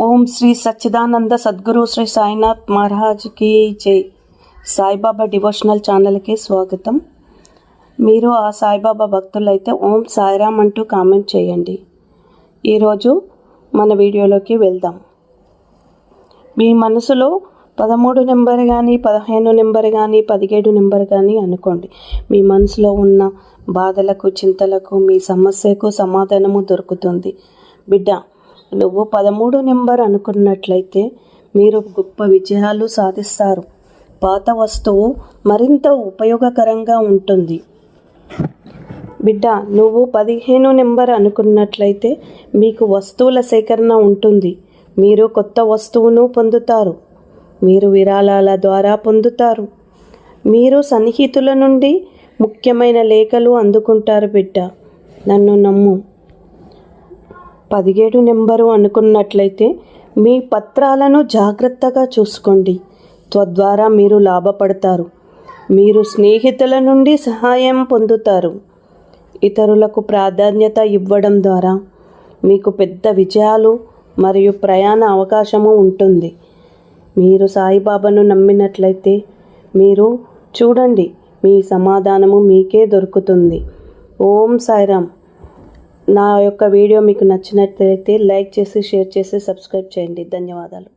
ఓం శ్రీ సచ్చిదానంద సద్గురు శ్రీ సాయినాథ్ మహారాజ్కి జై. సాయిబాబా డివోషనల్ ఛానల్కి స్వాగతం. మీరు ఆ సాయిబాబా భక్తులైతే ఓం సాయిరామ్ అంటూ కామెంట్ చేయండి. ఈరోజు మన వీడియోలోకి వెళ్దాం. మీ మనసులో 13 నెంబర్ కానీ 15 నెంబర్ కానీ 17 నెంబర్ కానీ అనుకోండి. మీ మనసులో ఉన్న బాధలకు చింతలకు మీ సమస్యకు సమాధానము దొరుకుతుంది. బిడ్డ, నువ్వు 13 నెంబర్ అనుకున్నట్లయితే మీరు గొప్ప విజయాలు సాధిస్తారు. పాత వస్తువు మరింత ఉపయోగకరంగా ఉంటుంది. బిడ్డ, నువ్వు 15 నెంబర్ అనుకున్నట్లయితే మీకు వస్తువుల సేకరణ ఉంటుంది. మీరు కొత్త వస్తువును పొందుతారు. మీరు విరాళాల ద్వారా పొందుతారు. మీరు సన్నిహితుల నుండి ముఖ్యమైన లేఖలు అందుకుంటారు. బిడ్డ, నన్ను నమ్ము. 17 నెంబరు అనుకున్నట్లయితే మీ పత్రాలను జాగ్రత్తగా చూసుకోండి. తద్వారా మీరు లాభపడతారు. మీరు స్నేహితుల నుండి సహాయం పొందుతారు. ఇతరులకు ప్రాధాన్యత ఇవ్వడం ద్వారా మీకు పెద్ద విజయాలు మరియు ప్రయాణ అవకాశము ఉంటుంది. మీరు సాయిబాబాను నమ్మినట్లయితే మీరు చూడండి, మీ సమాధానము మీకే దొరుకుతుంది. ఓం సాయిరామ్. నా యొక్క వీడియో మీకు నచ్చినట్లయితే లైక్ చేసి, షేర్ చేసి, సబ్స్క్రైబ్ చేయండి. ధన్యవాదాలు.